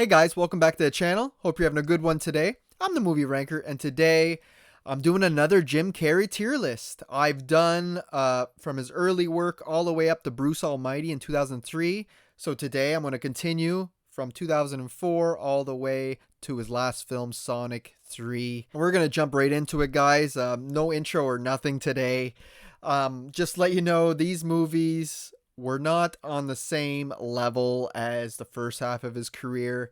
Hey guys, welcome back to the channel. Hope you're having a good one today. I'm the Movie Ranker, and today I'm doing another Jim Carrey tier list. I've done from his early work all the way up to Bruce Almighty in 2003. So today I'm going to continue from 2004 all the way to his last film, Sonic 3. We're going to jump right into it, guys. No intro or nothing today. Just let you know, these movies were not on the same level as the first half of his career.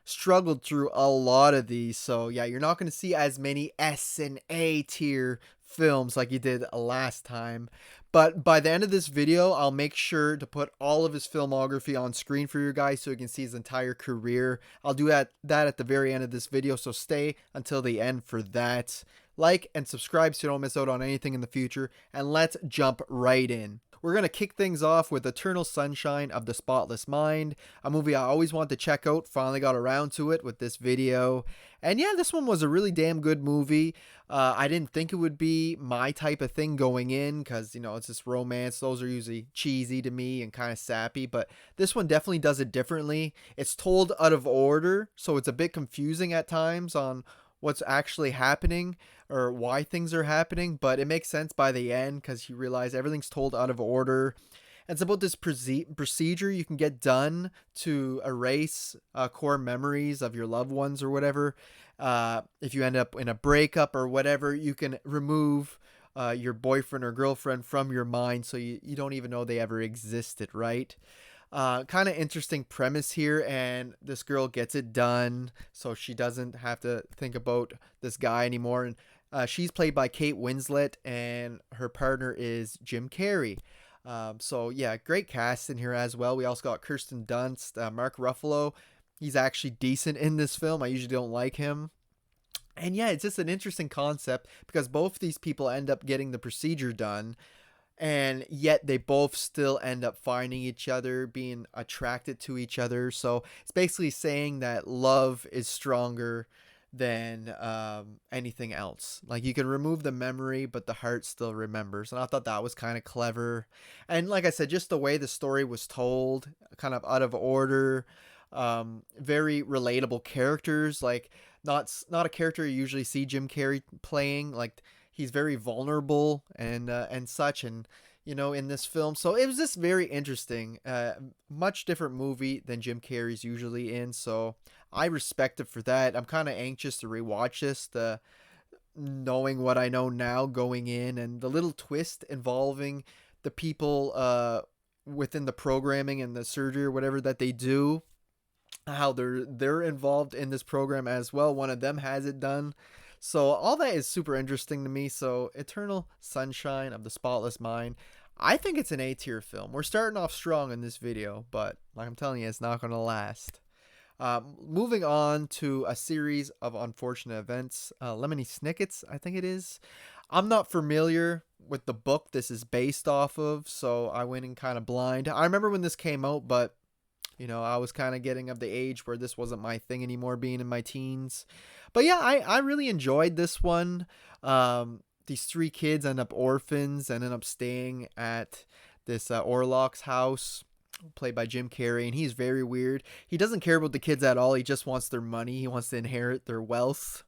Struggled through a lot of these, so yeah, you're not going to see as many S and A tier films like you did last time. But by the end of this video, I'll make sure to put all of his filmography on screen for you guys so you can see his entire career. I'll do that at the very end of this video, so stay until the end for that. Like and subscribe so you don't miss out on anything in the future, and let's jump right in. We're going to kick things off with Eternal Sunshine of the Spotless Mind, a movie I always wanted to check out. Finally got around to it with this video. And yeah, this one was a really damn good movie. I didn't think it would be my type of thing going in because, you know, it's just romance. Those are usually cheesy to me and kind of sappy. But this one definitely does it differently. It's told out of order, so it's a bit confusing at times on what's actually happening or why things are happening, but it makes sense by the end because you realize everything's told out of order. It's about this procedure you can get done to erase core memories of your loved ones or whatever. If you end up in a breakup or whatever, you can remove your boyfriend or girlfriend from your mind so you don't even know they ever existed, right? Kind of interesting premise here, and this girl gets it done so she doesn't have to think about this guy anymore. And she's played by Kate Winslet, and her partner is Jim Carrey. So yeah, great cast in here as well. We also got Kirsten Dunst, Mark Ruffalo. He's actually decent in this film. I usually don't like him. And yeah, it's just an interesting concept because both these people end up getting the procedure done, and yet they both still end up finding each other, being attracted to each other. So it's basically saying that love is stronger than anything else. Like, you can remove the memory, but the heart still remembers. And I thought that was kind of clever. And like I said, just the way the story was told, kind of out of order. Very relatable characters. Like, not a character you usually see Jim Carrey playing. Like, he's very vulnerable and such, and you know, in this film. So it was just very interesting. Much different movie than Jim Carrey's usually in. So I respect it for that. I'm kind of anxious to rewatch this, knowing what I know now going in, and the little twist involving the people within the programming and the surgery or whatever that they do, how they're involved in this program as well. One of them has it done. So all that is super interesting to me. So Eternal Sunshine of the Spotless Mind, I think it's an A tier film. We're starting off strong in this video, but like I'm telling you, it's not going to last. Moving on to a series of unfortunate events. Lemony Snicket's, I think it is. I'm not familiar with the book this is based off of, so I went in kind of blind. I remember when this came out, but you know, I was kind of getting of the age where this wasn't my thing anymore, being in my teens. But yeah, I really enjoyed this one. These three kids end up orphans and end up staying at this Orlok's house, played by Jim Carrey, and he's very weird. He doesn't care about the kids at all. He just wants their money. He wants to inherit their wealth.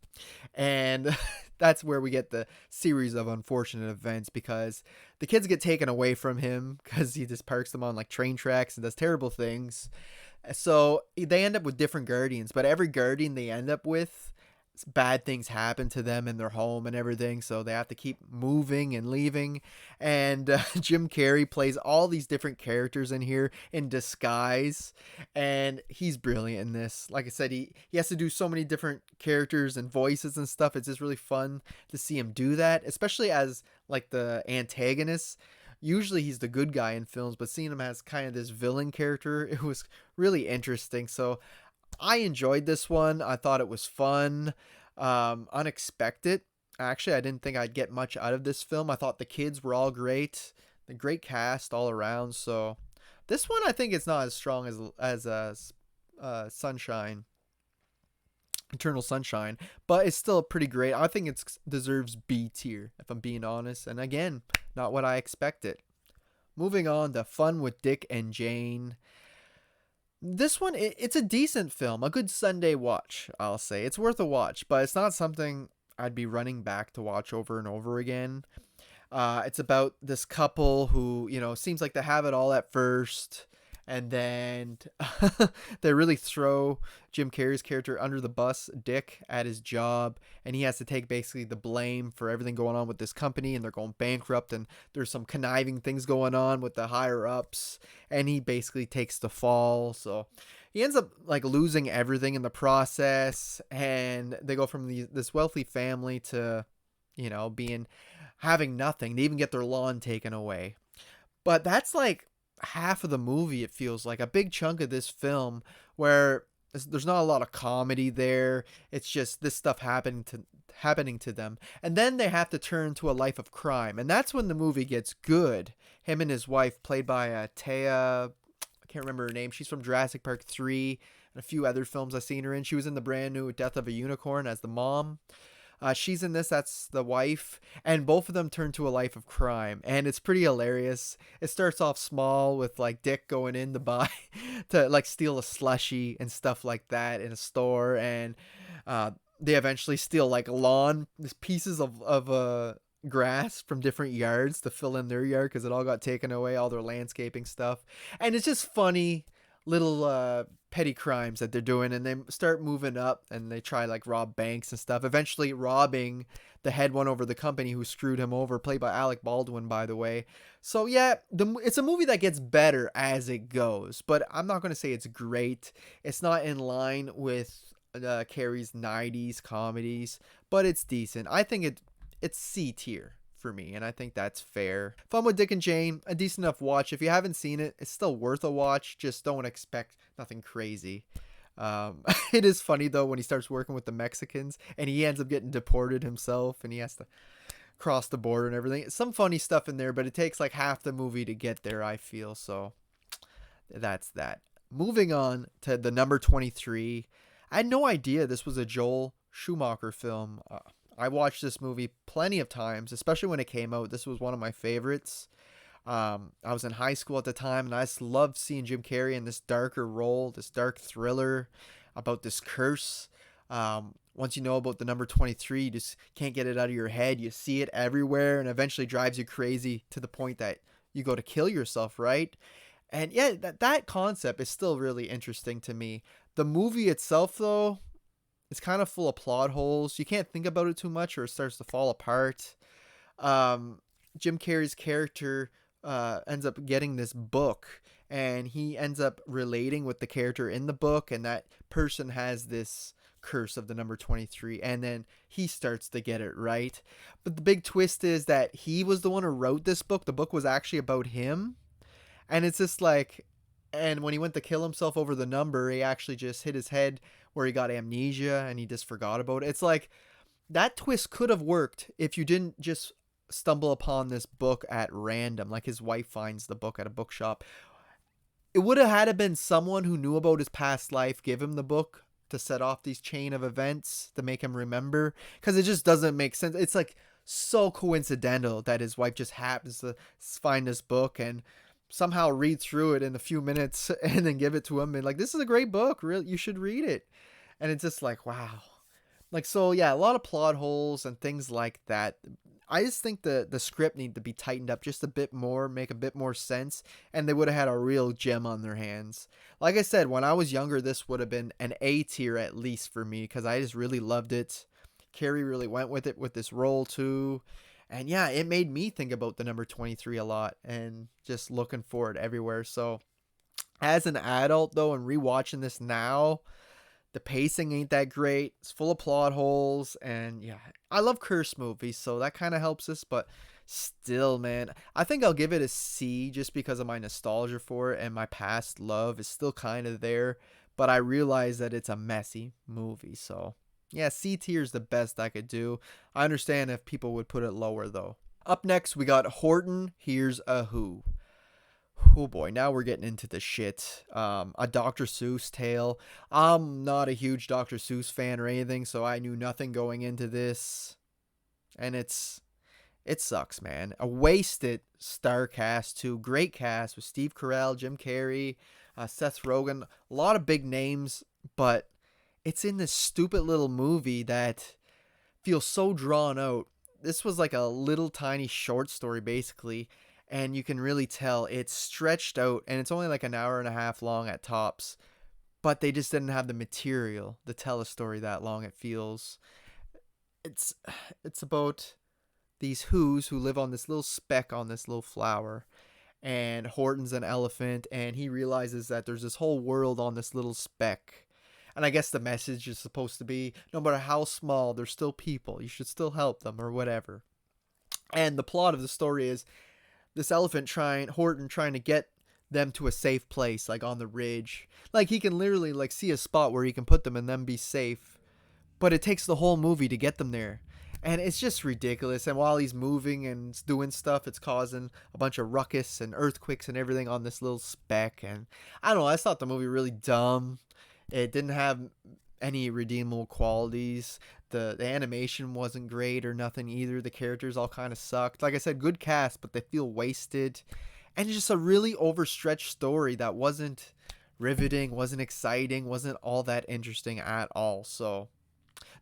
And that's where we get the series of unfortunate events, because the kids get taken away from him because he just parks them on like train tracks and does terrible things. So they end up with different guardians, but every guardian they end up with, bad things happen to them in their home and everything, so they have to keep moving and leaving. And Jim Carrey plays all these different characters in here in disguise, and he's brilliant in this. Like I said, he has to do so many different characters and voices and stuff. It's just really fun to see him do that, especially as like the antagonist. Usually he's the good guy in films, but seeing him as kind of this villain character, it was really interesting. So I enjoyed this one. I thought it was fun, unexpected. Actually, I didn't think I'd get much out of this film. I thought the kids were all great, the great cast all around. So this one, I think it's not as strong as Sunshine, Eternal Sunshine, but it's still pretty great. I think it deserves B tier, if I'm being honest. And again, not what I expected. Moving on to Fun with Dick and Jane. This one, it's a decent film, a good Sunday watch, I'll say. It's worth a watch, but it's not something I'd be running back to watch over and over again. It's about this couple who, seems like they have it all at first, and then they really throw Jim Carrey's character under the bus, Dick, at his job, and he has to take basically the blame for everything going on with this company, and they're going bankrupt, and there's some conniving things going on with the higher ups, and he basically takes the fall. So he ends up like losing everything in the process, and they go from this wealthy family to, being having nothing. They even get their lawn taken away. But that's like half of the movie, it feels like. A big chunk of this film where there's not a lot of comedy there. It's just this stuff happening to them. And then they have to turn to a life of crime. And that's when the movie gets good. Him and his wife, played by Taya, I can't remember her name. She's from Jurassic Park 3 and a few other films I've seen her in. She was in the brand new Death of a Unicorn as the mom. She's in this, that's the wife, and both of them turn to a life of crime, and it's pretty hilarious. It starts off small with like Dick going in to buy to like steal a slushie and stuff like that in a store, and they eventually steal like pieces of grass from different yards to fill in their yard because it all got taken away, all their landscaping stuff, and it's just funny little petty crimes that they're doing, and they start moving up and they try like rob banks and stuff, eventually robbing the head one over the company who screwed him over, played by Alec Baldwin, by the way. So yeah, it's a movie that gets better as it goes, but I'm not going to say it's great. It's not in line with Carrey's 90s comedies, but it's decent. I think it's C tier for me, and I think that's fair. Fun with Dick and Jane, a decent enough watch. If you haven't seen it, it's still worth a watch. Just don't expect nothing crazy. It is funny though when he starts working with the Mexicans and he ends up getting deported himself, and he has to cross the border and everything. Some funny stuff in there, but it takes like half the movie to get there, I feel. So that's that. Moving on to the number 23. I had no idea this was a Joel Schumacher film. I watched this movie plenty of times, especially when it came out. This was one of my favorites. I was in high school at the time, and I just loved seeing Jim Carrey in this darker role, this dark thriller about this curse. Once you know about the number 23, you just can't get it out of your head. You see it everywhere, and eventually drives you crazy to the point that you go to kill yourself, right? And yeah, that concept is still really interesting to me. The movie itself, though, it's kind of full of plot holes. You can't think about it too much or it starts to fall apart. Jim Carrey's character ends up getting this book, and he ends up relating with the character in the book, and that person has this curse of the number 23, and then he starts to get it right. But the big twist is that he was the one who wrote this book. The book was actually about him, and it's just like, and when he went to kill himself over the number, he actually just hit his head where he got amnesia and he just forgot about it. It's like that twist could have worked if you didn't just stumble upon this book at random, like his wife finds the book at a bookshop. It would have had to been someone who knew about his past life give him the book to set off these chain of events to make him remember, because it just doesn't make sense. It's like so coincidental that his wife just happens to find this book and somehow read through it in a few minutes and then give it to him and like, this is a great book, really, you should read it. And it's just like, wow. Like, so yeah, a lot of plot holes and things like that. I just think the script need to be tightened up just a bit more, make a bit more sense, and they would have had a real gem on their hands. Like I said, when I was younger, this would have been an A tier at least for me, because I just really loved it. Carrey really went with it with this role too. And yeah, it made me think about the number 23 a lot and just looking for it everywhere. So as an adult though, and rewatching this now, the pacing ain't that great. It's full of plot holes, and yeah, I love curse movies, so that kind of helps us, but still, man, I think I'll give it a C just because of my nostalgia for it, and my past love is still kind of there, but I realize that it's a messy movie, so yeah, C tier is the best I could do. I understand if people would put it lower though. Up next, we got Horton Hears a Who. Oh boy, now we're getting into the shit. A Dr. Seuss tale. I'm not a huge Dr. Seuss fan or anything, so I knew nothing going into this. And it sucks, man. A wasted star cast too. Great cast with Steve Carell, Jim Carrey, Seth Rogen, a lot of big names, but it's in this stupid little movie that feels so drawn out. This was like a little tiny short story basically, and you can really tell it's stretched out, and it's only like an hour and a half long at tops, but they just didn't have the material to tell a story that long. It feels it's it's about these Who's who live on this little speck on this little flower, and Horton's an elephant, and he realizes that there's this whole world on this little speck. And I guess the message is supposed to be, no matter how small, they're still people. You should still help them or whatever. And the plot of the story is this Horton trying to get them to a safe place, like on the ridge. Like he can literally like see a spot where he can put them and then be safe. But it takes the whole movie to get them there. And it's just ridiculous. And while he's moving and doing stuff, it's causing a bunch of ruckus and earthquakes and everything on this little speck. And I don't know, I thought the movie really dumb. It didn't have any redeemable qualities. The animation wasn't great or nothing either. The characters all kind of sucked. Like I said, good cast, but they feel wasted. And it's just a really overstretched story that wasn't riveting, wasn't exciting, wasn't all that interesting at all. So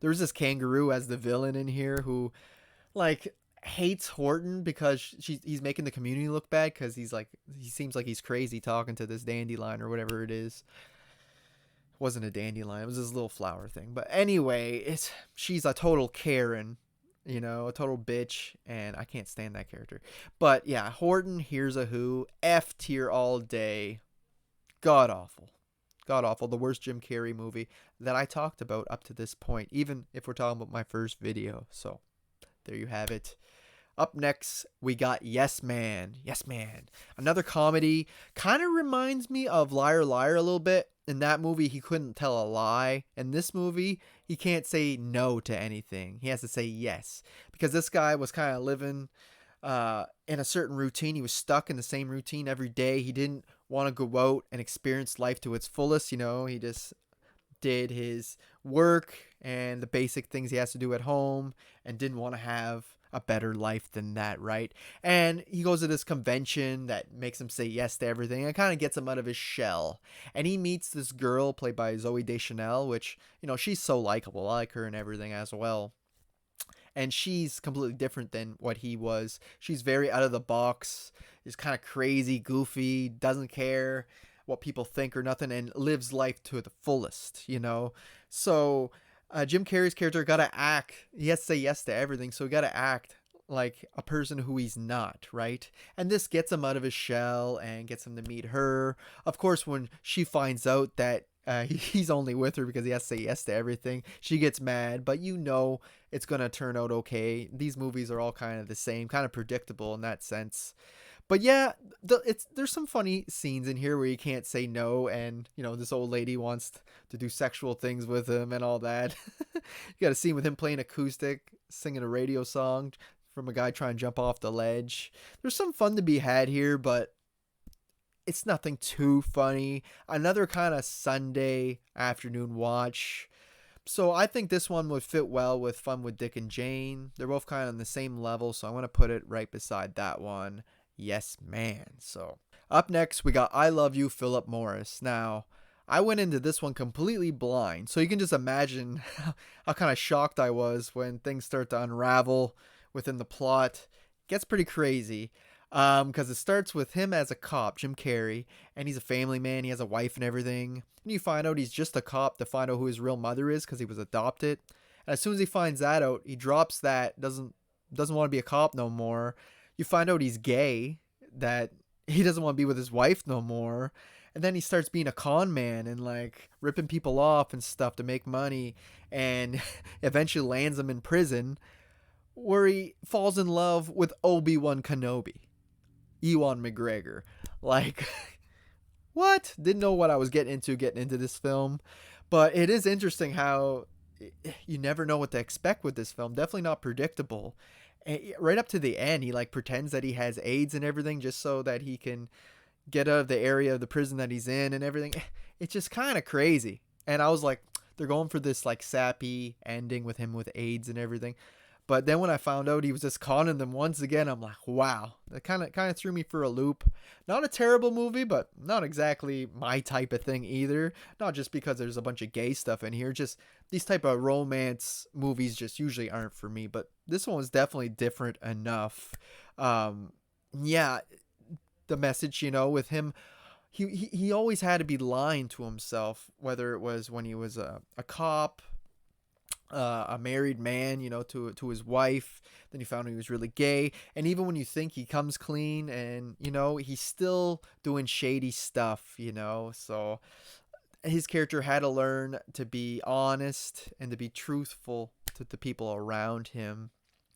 there's this kangaroo as the villain in here who like hates Horton because he's making the community look bad, because he seems like he's crazy talking to this dandelion or whatever it is. It wasn't a dandelion, it was this little flower thing. But anyway, she's a total Karen, a total bitch, and I can't stand that character. But yeah, Horton Hears a Who, F tier all day. God awful. God awful. The worst Jim Carrey movie that I talked about up to this point, even if we're talking about my first video. So there you have it. Up next, we got Yes Man. Yes Man. Another comedy. Kind of reminds me of Liar Liar a little bit. In that movie, he couldn't tell a lie. In this movie, he can't say no to anything. He has to say yes. Because this guy was kind of living in a certain routine. He was stuck in the same routine every day. He didn't want to go out and experience life to its fullest. He just did his work and the basic things he has to do at home, and didn't want to have a better life than that, right? And he goes to this convention that makes him say yes to everything, and kind of gets him out of his shell. And he meets this girl played by Zoe Deschanel, which, she's so likable. I like her and everything as well. And she's completely different than what he was. She's very out of the box, is kind of crazy, goofy, doesn't care what people think or nothing, and lives life to the fullest, So Jim Carrey's character got to act. He has to say yes to everything, so he got to act like a person who he's not, right? And this gets him out of his shell and gets him to meet her. Of course, when she finds out that he's only with her because he has to say yes to everything, she gets mad, but it's going to turn out okay. These movies are all kind of the same, kind of predictable in that sense. But yeah, there's some funny scenes in here where you can't say no, and this old lady wants to do sexual things with him and all that. You got a scene with him playing acoustic, singing a radio song from a guy trying to jump off the ledge. There's some fun to be had here, but it's nothing too funny. Another kind of Sunday afternoon watch. So I think this one would fit well with Fun with Dick and Jane. They're both kind of on the same level, so I'm going to put it right beside that one. Yes, man. So up next, we got I Love You, Phillip Morris. Now, I went into this one completely blind, so you can just imagine how kind of shocked I was when things start to unravel within the plot. It gets pretty crazy. Because it starts with him as a cop, Jim Carrey, and he's a family man. He has a wife and everything. And you find out he's just a cop to find out who his real mother is, because he was adopted. And as soon as he finds that out, he drops that, doesn't want to be a cop no more. You find out he's gay, that he doesn't want to be with his wife no more. And then he starts being a con man and like ripping people off and stuff to make money, and eventually lands them in prison, where he falls in love with Obi-Wan Kenobi. Ewan McGregor. Like, what? Didn't know what I was getting into this film. But it is interesting how you never know what to expect with this film. Definitely not predictable. And right up to the end, he like pretends that he has AIDS and everything just so that he can get out of the area of the prison that he's in and everything. It's just kind of crazy. And I was like, they're going for this like sappy ending with him with AIDS and everything. But then when I found out he was just conning them once again, I'm like, wow, that kind of threw me for a loop. Not a terrible movie, but not exactly my type of thing either. Not just because there's a bunch of gay stuff in here, just these type of romance movies just usually aren't for me. But this one was definitely different enough. Um, yeah, the message, with him, he always had to be lying to himself, whether it was when he was a cop, a married man, to his wife. Then he found he was really gay, and even when you think he comes clean, and he's still doing shady stuff. So his character had to learn to be honest and to be truthful to the people around him,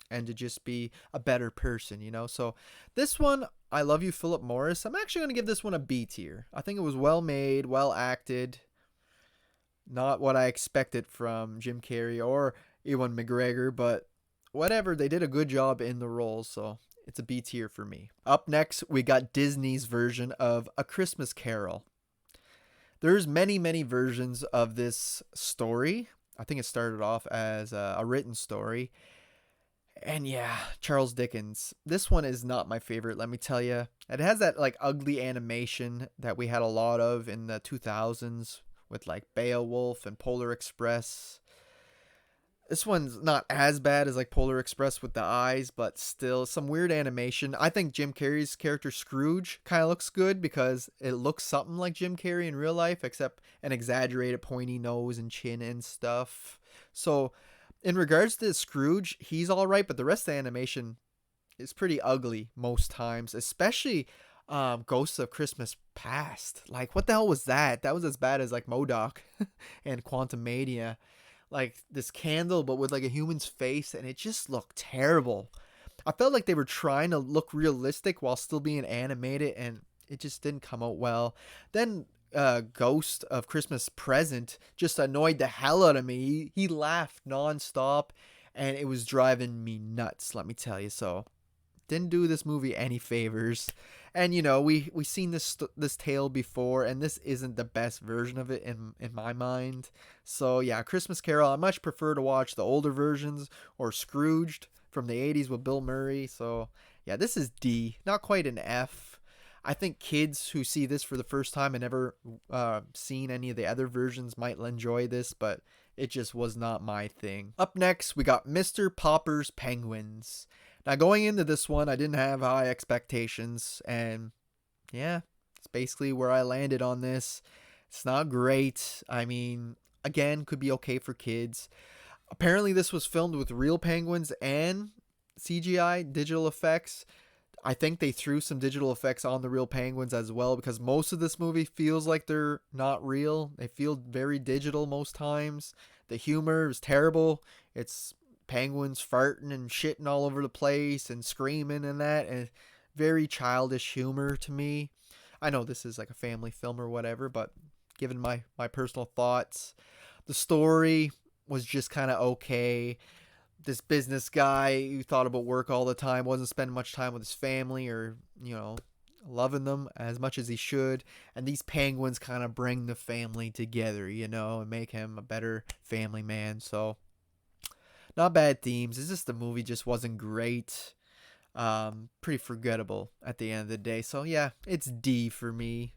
and to just be a better person. So this one, I love you, Phillip Morris. I'm actually going to give this one a B tier. I think it was well made, well acted. Not what I expected from Jim Carrey or Ewan McGregor, but whatever. They did a good job in the role, so it's a B tier for me. Up next, we got Disney's version of A Christmas Carol. There's many, many versions of this story. I think it started off as a written story. And yeah, Charles Dickens. This one is not my favorite, let me tell you. It has that ugly animation that we had a lot of in the 2000s with Beowulf and Polar Express. This one's not as bad as Polar Express with the eyes, but still some weird animation. I think Jim Carrey's character Scrooge kind of looks good because it looks something like Jim Carrey in real life, except an exaggerated pointy nose and chin and stuff. So in regards to Scrooge, he's all right, but the rest of the animation is pretty ugly most times, especially Ghosts of Christmas Past. What the hell was that? That was as bad as MODOK and Quantumania. This candle, but with a human's face, and it just looked terrible. I felt like they were trying to look realistic while still being animated, and it just didn't come out well. Then Ghost of Christmas Present just annoyed the hell out of me. He laughed nonstop, and it was driving me nuts, let me tell you. So didn't do this movie any favors. And we've seen this tale before, and this isn't the best version of it in my mind. So yeah, Christmas Carol, I much prefer to watch the older versions, or Scrooged from the 80s with Bill Murray. So yeah, this is D, not quite an F. I think kids who see this for the first time and never seen any of the other versions might enjoy this, but it just was not my thing. Up next, we got Mr. Popper's Penguins. Now, going into this one, I didn't have high expectations, and yeah, it's basically where I landed on this. It's not great. I mean, again, could be okay for kids. Apparently, this was filmed with real penguins and CGI digital effects. I think they threw some digital effects on the real penguins as well, because most of this movie feels like they're not real. They feel very digital most times. The humor is terrible. It's penguins farting and shitting all over the place and screaming and that, and very childish humor to me. I know this is a family film or whatever, but given my personal thoughts, the story was just kind of okay. This business guy who thought about work all the time wasn't spending much time with his family, or loving them as much as he should, and these penguins kind of bring the family together, and make him a better family man. So not bad themes. It's just the movie just wasn't great. Pretty forgettable at the end of the day. So yeah, it's D for me.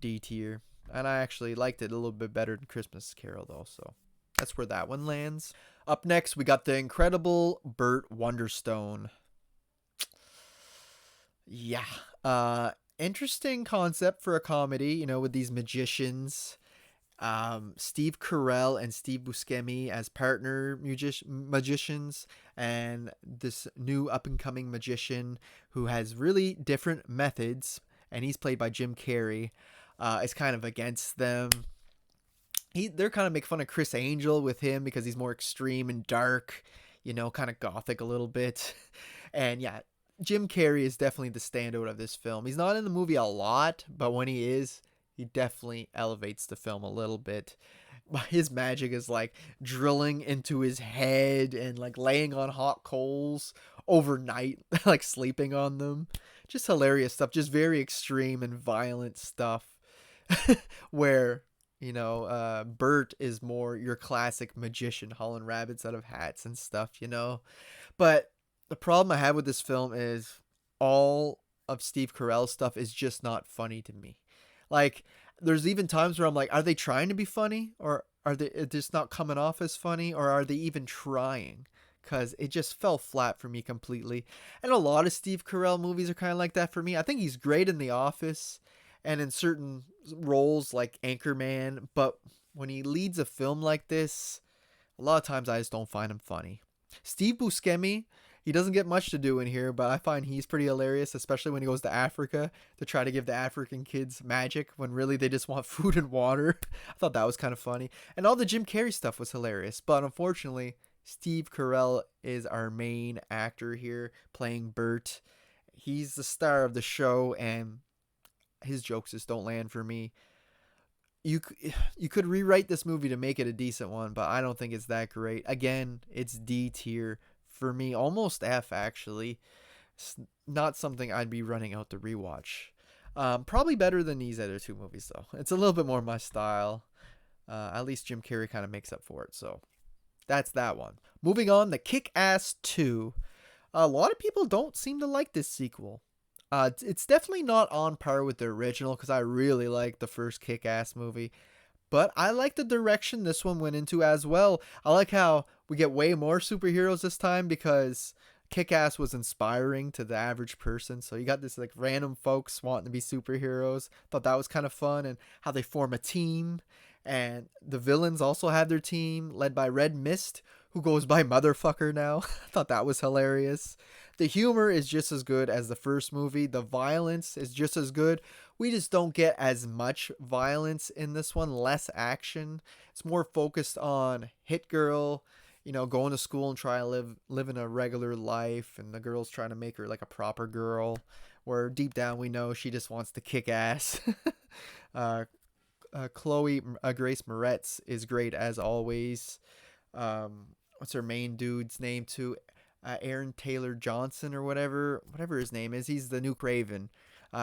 D tier. And I actually liked it a little bit better than Christmas Carol though. So that's where that one lands. Up next, we got the incredible Bert Wonderstone. Yeah. Interesting concept for a comedy, with these magicians. Steve Carell and Steve Buscemi as partner magicians, and this new up-and-coming magician who has really different methods, and he's played by Jim Carrey, is kind of against them. They're kind of making fun of Chris Angel with him because he's more extreme and dark, kind of gothic a little bit. And yeah, Jim Carrey is definitely the standout of this film. He's not in the movie a lot, but when he is, he definitely elevates the film a little bit. His magic is drilling into his head and laying on hot coals overnight, sleeping on them. Just hilarious stuff. Just very extreme and violent stuff where, Bert is more your classic magician hauling rabbits out of hats and stuff. But the problem I have with this film is all of Steve Carell's stuff is just not funny to me. Like, there's even times where I'm like, are they trying to be funny, or are they just not coming off as funny, or are they even trying? Because it just fell flat for me completely. And a lot of Steve Carell movies are kind of like that for me. I think he's great in The Office and in certain roles like Anchorman, but when he leads a film like this, a lot of times I just don't find him funny. Steve Buscemi, he doesn't get much to do in here, but I find he's pretty hilarious, especially when he goes to Africa to try to give the African kids magic when really they just want food and water. I thought that was kind of funny. And all the Jim Carrey stuff was hilarious, but unfortunately, Steve Carell is our main actor here playing Bert. He's the star of the show, and his jokes just don't land for me. You you could rewrite this movie to make it a decent one, but I don't think it's that great. Again, it's D tier for me, almost F actually. It's not something I'd be running out to rewatch. Probably better than these other two movies though. It's a little bit more my style. At least Jim Carrey kind of makes up for it. So that's that one. Moving on, the Kick-Ass 2. A lot of people don't seem to like this sequel. It's definitely not on par with the original because I really like the first Kick-Ass movie. But I like the direction this one went into as well. I like how we get way more superheroes this time because Kick-Ass was inspiring to the average person. So you got this like random folks wanting to be superheroes. Thought that was kind of fun, and how they form a team. And the villains also have their team led by Red Mist, who goes by Motherfucker now. I thought that was hilarious. The humor is just as good as the first movie. The violence is just as good. We just don't get as much violence in this one, less action. It's more focused on Hit Girl, going to school and trying to living a regular life, and the girl's trying to make her like a proper girl, where deep down we know she just wants to kick ass. Chloe Grace Moretz is great as always. What's her main dude's name too? Aaron Taylor Johnson or whatever his name is. He's the new Craven.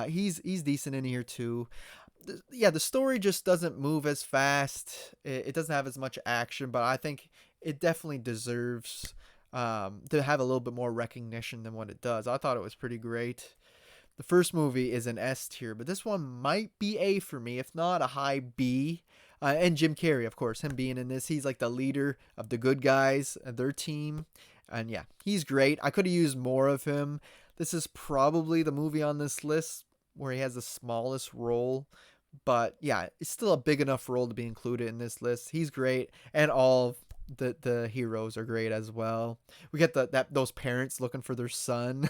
He's decent in here too. The story just doesn't move as fast. It doesn't have as much action, but I think it definitely deserves to have a little bit more recognition than what it does. I thought it was pretty great. The first movie is an S tier, but this one might be A for me, if not a high B. And Jim Carrey, of course, him being in this, he's like the leader of the good guys, their team. And yeah, he's great. I could have used more of him. This is probably the movie on this list where he has the smallest role. But yeah, it's still a big enough role to be included in this list. He's great. And all of the heroes are great as well. We get those parents looking for their son.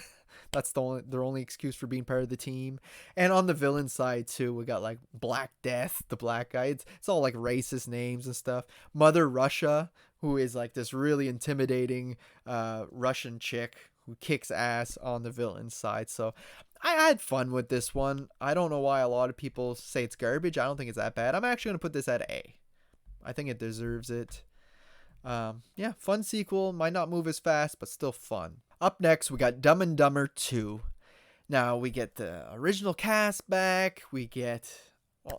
That's their only excuse for being part of the team. And on the villain side too, we got like Black Death, the black guy. It's all like racist names and stuff. Mother Russia, who is like this really intimidating Russian chick who kicks ass on the villain side. So I had fun with this one. I don't know why a lot of people say it's garbage. I don't think it's that bad. I'm actually going to put this at A. I think it deserves it. Fun sequel. Might not move as fast, but still fun. Up next, we got Dumb and Dumber 2. Now, we get the original cast back. We get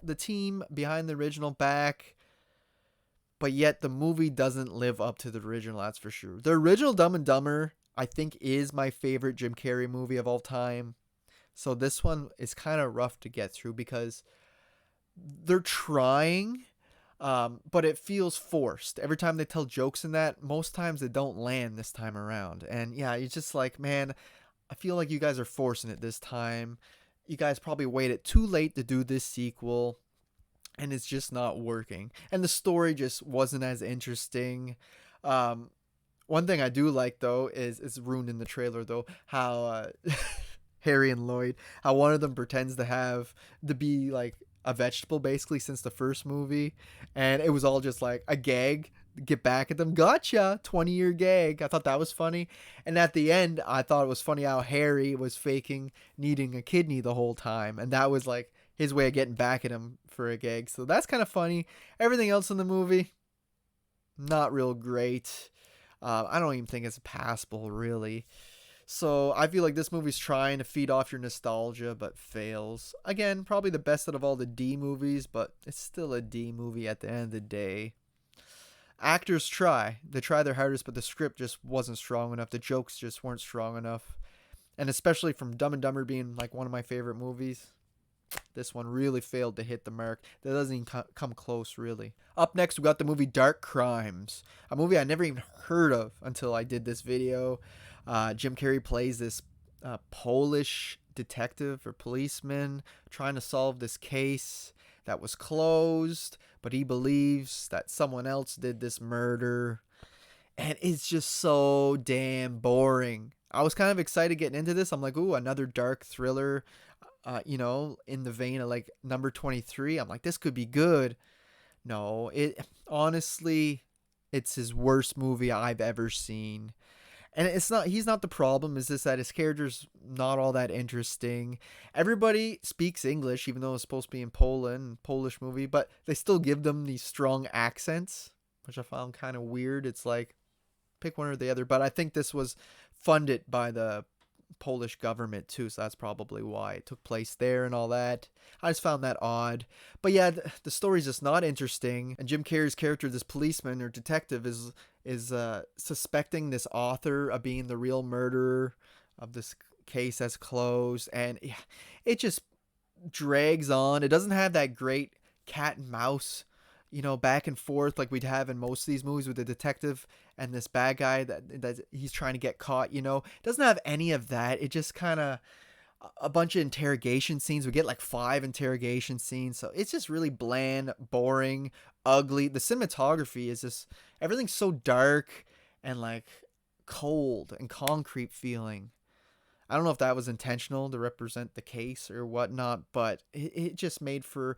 the team behind the original back. But yet, the movie doesn't live up to the original, that's for sure. The original Dumb and Dumber, I think, is my favorite Jim Carrey movie of all time. So this one is kind of rough to get through because they're trying, but it feels forced. Every time they tell jokes in that, most times they don't land this time around. And yeah, it's just like, man, I feel like you guys are forcing it this time. You guys probably waited too late to do this sequel, and it's just not working. And the story just wasn't as interesting. One thing I do like, though, is it's ruined in the trailer, though, how Harry and Lloyd, how one of them pretends to be like a vegetable basically since the first movie, and it was all just like a gag to get back at them. Gotcha, 20-year gag. I thought that was funny. And at the end, I thought it was funny how Harry was faking needing a kidney the whole time, and that was like his way of getting back at him for a gag. So that's kind of funny. Everything else in the movie, not real great. I don't even think it's passable, really. So I feel like this movie's trying to feed off your nostalgia, but fails. Again, probably the best out of all the D movies, but it's still a D movie at the end of the day. Actors try. They try their hardest, but the script just wasn't strong enough. The jokes just weren't strong enough. And especially from Dumb and Dumber being like one of my favorite movies, this one really failed to hit the mark. That doesn't even come close, really. Up next, we got the movie Dark Crimes, a movie I never even heard of until I did this video. Jim Carrey plays this Polish detective or policeman trying to solve this case that was closed, but he believes that someone else did this murder. And it's just so damn boring. I was kind of excited getting into this. I'm like, ooh, another dark thriller, in the vein of like number 23. I'm like, this could be good. No, it honestly, it's his worst movie I've ever seen. And he's not the problem. It's just that his character's not all that interesting. Everybody speaks English, even though it's supposed to be in Poland, Polish movie, but they still give them these strong accents, which I found kind of weird. It's like, pick one or the other. But I think this was funded by the Polish government too, so that's probably why it took place there and all that. I just found that odd. But yeah, the story's just not interesting. And Jim Carrey's character, this policeman or detective, is suspecting this author of being the real murderer of this case that's closed, and yeah, it just drags on. It doesn't have that great cat and mouse, back and forth like we'd have in most of these movies with the detective and this bad guy that he's trying to get caught. It doesn't have any of that. It just kind of a bunch of interrogation scenes. We get like 5 interrogation scenes, so it's just really bland, boring, ugly. The cinematography is just, everything's so dark and like cold and concrete feeling. I don't know if that was intentional to represent the case or whatnot, but it just made for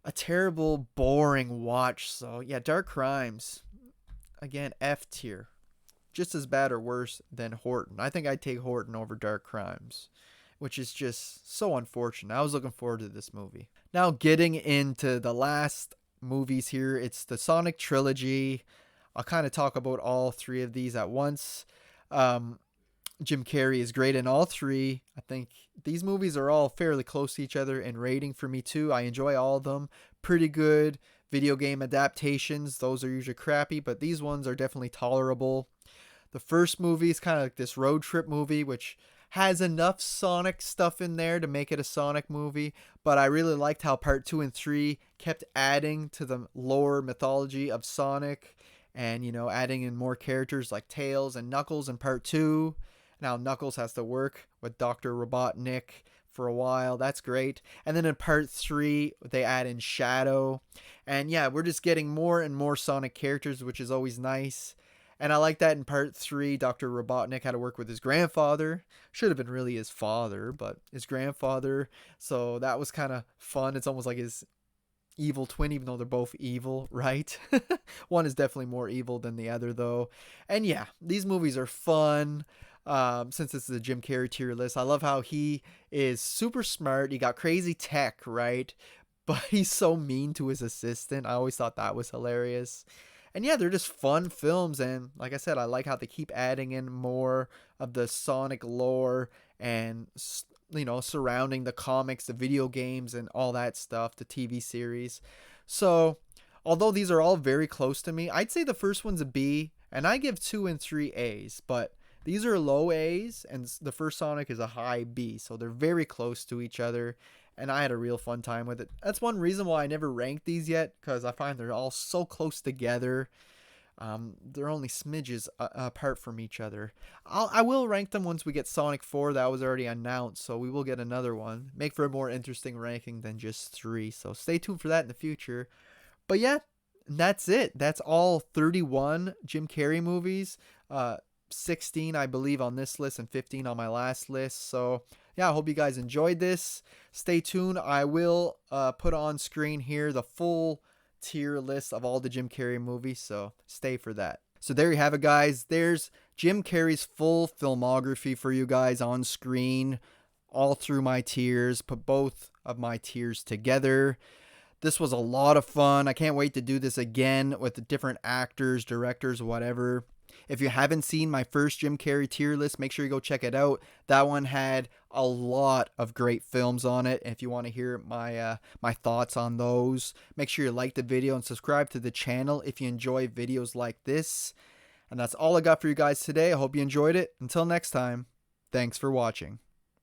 a terrible, boring watch. So yeah, Dark Crimes, again, F tier. Just as bad or worse than Horton. I think I'd take Horton over Dark Crimes, which is just so unfortunate. I was looking forward to this movie. Now getting into the last movies here, it's the Sonic trilogy. I'll kind of talk about all 3 of these at once. Jim Carrey is great in all 3. I think these movies are all fairly close to each other in rating for me too. I enjoy all of them. Pretty good. Video game adaptations, those are usually crappy, but these ones are definitely tolerable. The first movie is kind of like this road trip movie, which has enough Sonic stuff in there to make it a Sonic movie, but I really liked how part 2 and 3 kept adding to the lore mythology of Sonic, and adding in more characters like Tails and Knuckles in part 2. Now Knuckles has to work with Dr. Robotnik for a while. That's great. And then in part 3, they add in Shadow. And yeah, we're just getting more and more Sonic characters, which is always nice. And I like that in part 3, Dr. Robotnik had to work with his grandfather. Should have been really his father, but his grandfather. So that was kind of fun. It's almost like his evil twin, even though they're both evil, right? One is definitely more evil than the other, though. And yeah, these movies are fun. Since this is a Jim Carrey tier list, I love how he is super smart. He got crazy tech, right? But he's so mean to his assistant. I always thought that was hilarious. And yeah, they're just fun films. And like I said, I like how they keep adding in more of the Sonic lore and, surrounding the comics, the video games, and all that stuff, the TV series. So, although these are all very close to me, I'd say the first one's a B, and I give 2 and 3 A's. But these are low A's, and the first Sonic is a high B. So they're very close to each other. And I had a real fun time with it. That's one reason why I never ranked these yet, because I find they're all so close together. They're only smidges apart from each other. I will rank them once we get Sonic 4. That was already announced, so we will get another one. Make for a more interesting ranking than just 3. So stay tuned for that in the future. But yeah, that's it. That's all 31 Jim Carrey movies. 16, I believe, on this list and 15 on my last list. So yeah, I hope you guys enjoyed this. Stay tuned. I will put on screen here the full tier list of all the Jim Carrey movies, so stay for that. So there you have it, guys. There's Jim Carrey's full filmography for you guys on screen, all through my tiers. Put both of my tiers together. This was a lot of fun. I can't wait to do this again with the different actors, directors, whatever. If you haven't seen my first Jim Carrey tier list, make sure you go check it out. That one had a lot of great films on it. And if you want to hear my thoughts on those, make sure you like the video and subscribe to the channel if you enjoy videos like this. And that's all I got for you guys today. I hope you enjoyed it. Until next time, thanks for watching.